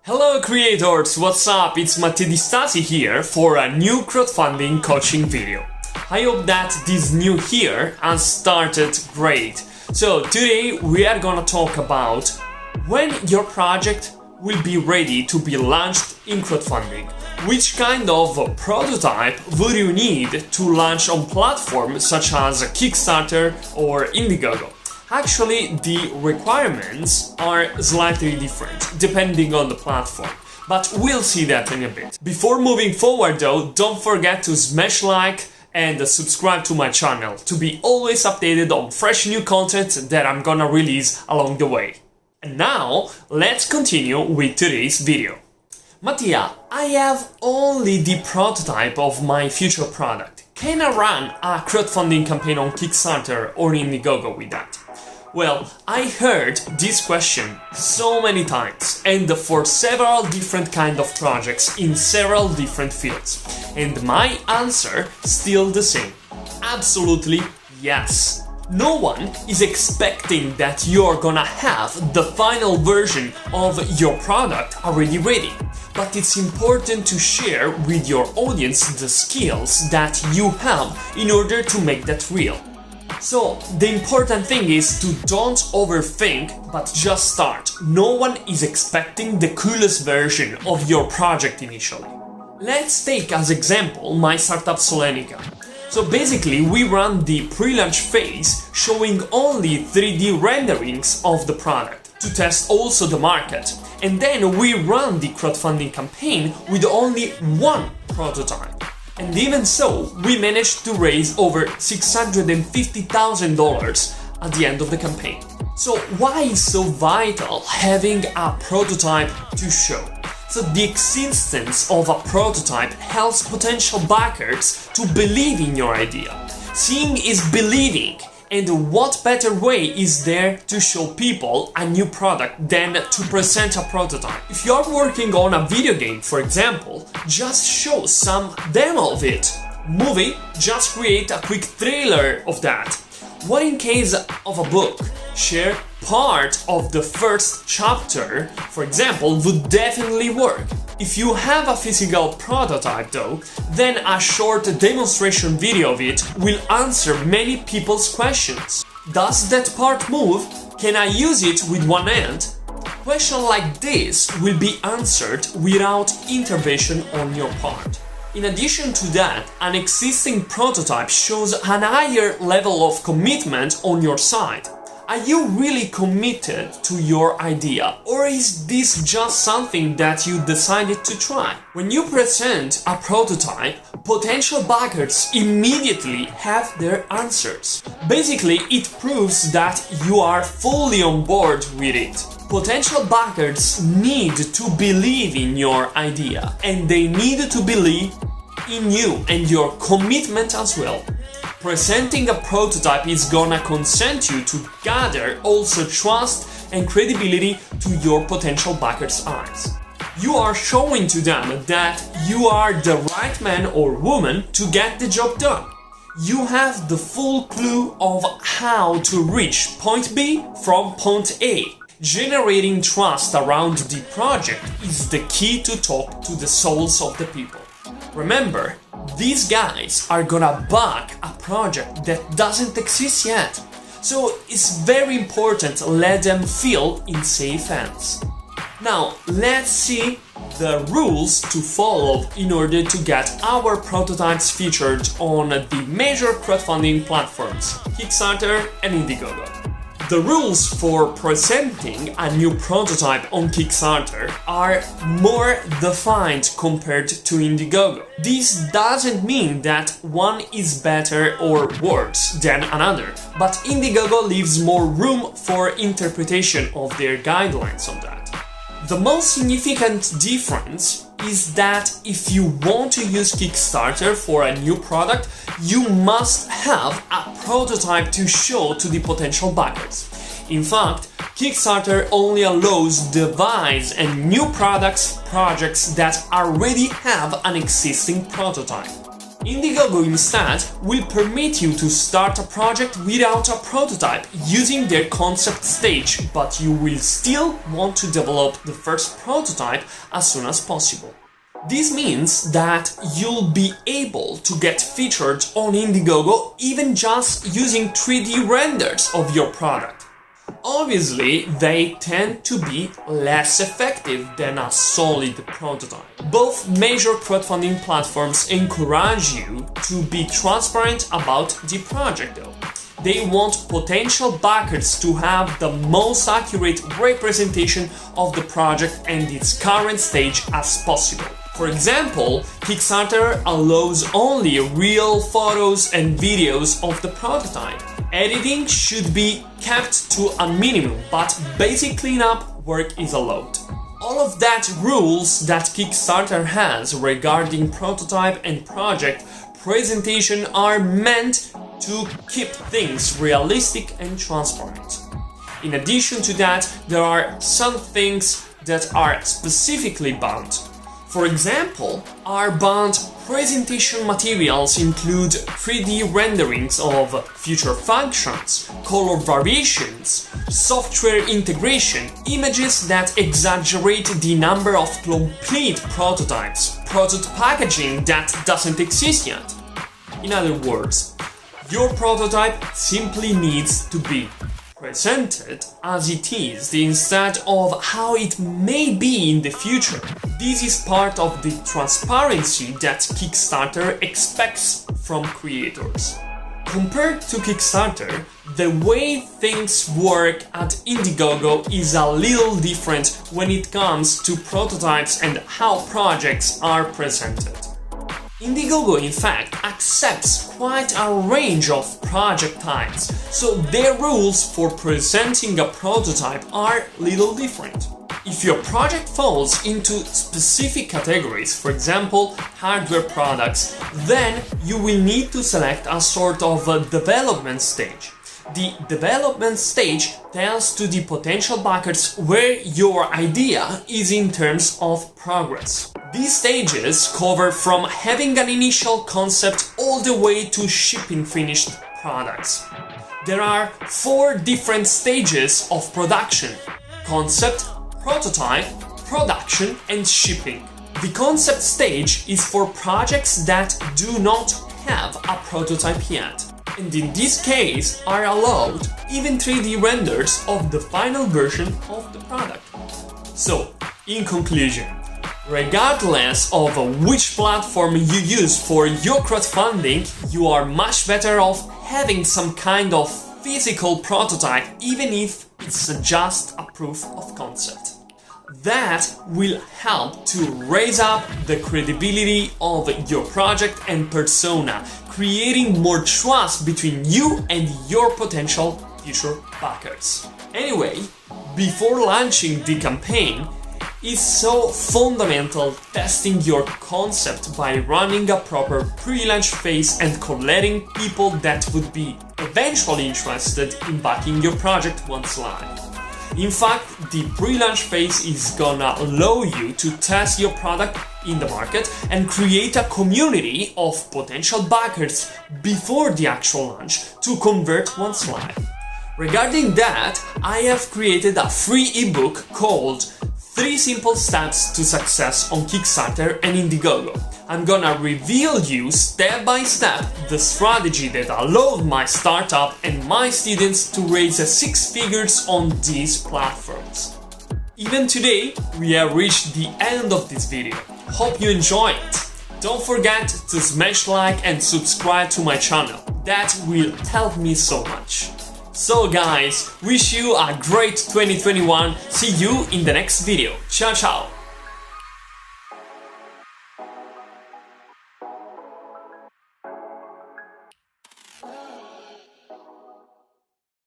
Hello creators, what's up? It's Matteo Di Stasi here for a new crowdfunding coaching video. I hope that this new year has started great. So today we are gonna talk about when your project will be ready to be launched in crowdfunding. Which kind of prototype would you need to launch on platforms such as Kickstarter or Indiegogo? Actually, the requirements are slightly different depending on the platform, but we'll see that in a bit. Before moving forward though, don't forget to smash like and subscribe to my channel to be always updated on fresh new content that I'm gonna release along the way. And now, let's continue with today's video. Mattia, I have only the prototype of my future product. Can I run a crowdfunding campaign on Kickstarter or Indiegogo with that? Well, I heard this question so many times and for several different kind of projects in several different fields. And my answer still the same. Absolutely yes. No one is expecting that you're gonna have the final version of your product already ready. But it's important to share with your audience the skills that you have in order to make that real. So, the important thing is to don't overthink, but just start. No one is expecting the coolest version of your project initially. Let's take as example my startup Solenica. So basically we run the pre-launch phase showing only 3D renderings of the product to test also the market. And then we run the crowdfunding campaign with only one prototype. And even so, we managed to raise over $650,000 at the end of the campaign. So why is so vital having a prototype to show? So the existence of a prototype helps potential backers to believe in your idea. Seeing is believing, and what better way is there to show people a new product than to present a prototype? If you're working on a video game, for example, just show some demo of it. Movie, just create a quick trailer of that. What in case of a book? Share part of the first chapter, for example, would definitely work. If you have a physical prototype though, then a short demonstration video of it will answer many people's questions. Does that part move? Can I use it with one hand? Questions like this will be answered without intervention on your part. In addition to that, an existing prototype shows a higher level of commitment on your side. Are you really committed to your idea, or is this just something that you decided to try? When you present a prototype, potential backers immediately have their answers. Basically, it proves that you are fully on board with it. Potential backers need to believe in your idea, and they need to believe in you and your commitment as well. Presenting a prototype is gonna consent you to gather also trust and credibility to your potential backers' eyes. You are showing to them that you are the right man or woman to get the job done. You have the full clue of how to reach point B from point A. Generating trust around the project is the key to talk to the souls of the people. Remember, these guys are gonna back a project that doesn't exist yet. So it's very important to let them feel in safe hands. Now, let's see the rules to follow in order to get our prototypes featured on the major crowdfunding platforms, Kickstarter and Indiegogo. The rules for presenting a new prototype on Kickstarter are more defined compared to Indiegogo. This doesn't mean that one is better or worse than another, but Indiegogo leaves more room for interpretation of their guidelines on that. The most significant difference is that if you want to use Kickstarter for a new product, you must have a prototype to show to the potential backers. In fact, Kickstarter only allows device and new projects that already have an existing prototype. Indiegogo instead will permit you to start a project without a prototype using their concept stage, but you will still want to develop the first prototype as soon as possible. This means that you'll be able to get featured on Indiegogo even just using 3D renders of your product. Obviously, they tend to be less effective than a solid prototype. Both major crowdfunding platforms encourage you to be transparent about the project though. They want potential backers to have the most accurate representation of the project and its current stage as possible. For example, Kickstarter allows only real photos and videos of the prototype. Editing should be kept to a minimum, but basic cleanup work is allowed. All of that rules that Kickstarter has regarding prototype and project presentation are meant to keep things realistic and transparent. In addition to that, there are some things that are specifically banned. For example, our banned presentation materials include 3D renderings of future functions, color variations, software integration, images that exaggerate the number of complete prototypes, product packaging that doesn't exist yet. In other words, your prototype simply needs to be presented as it is instead of how it may be in the future. This is part of the transparency that Kickstarter expects from creators. Compared to Kickstarter, the way things work at Indiegogo is a little different when it comes to prototypes and how projects are presented. Indiegogo, in fact, accepts quite a range of project types, so their rules for presenting a prototype are little different. If your project falls into specific categories, for example, hardware products, then you will need to select a sort of a development stage. The development stage tells to the potential backers where your idea is in terms of progress. These stages cover from having an initial concept all the way to shipping finished products. There are 4 different stages of production: concept, prototype, production, and shipping. The concept stage is for projects that do not have a prototype yet, and in this case are allowed even 3D renders of the final version of the product. So, in conclusion, regardless of which platform you use for your crowdfunding, you are much better off having some kind of physical prototype, even if it's just a proof of concept. That will help to raise up the credibility of your project and persona, creating more trust between you and your potential future backers. Anyway, before launching the campaign, it's so fundamental testing your concept by running a proper pre-launch phase and collecting people that would be eventually interested in backing your project once live. In fact, the pre-launch phase is gonna allow you to test your product in the market and create a community of potential backers before the actual launch to convert once live. Regarding that, I have created a free ebook called 3 Simple Steps to Success on Kickstarter and Indiegogo. I'm gonna reveal you step by step the strategy that allowed my startup and my students to raise 6 figures on these platforms. Even today, we have reached the end of this video. Hope you enjoy it. Don't forget to smash like and subscribe to my channel. That will help me so much. So guys, wish you a great 2021, see you in the next video, ciao ciao!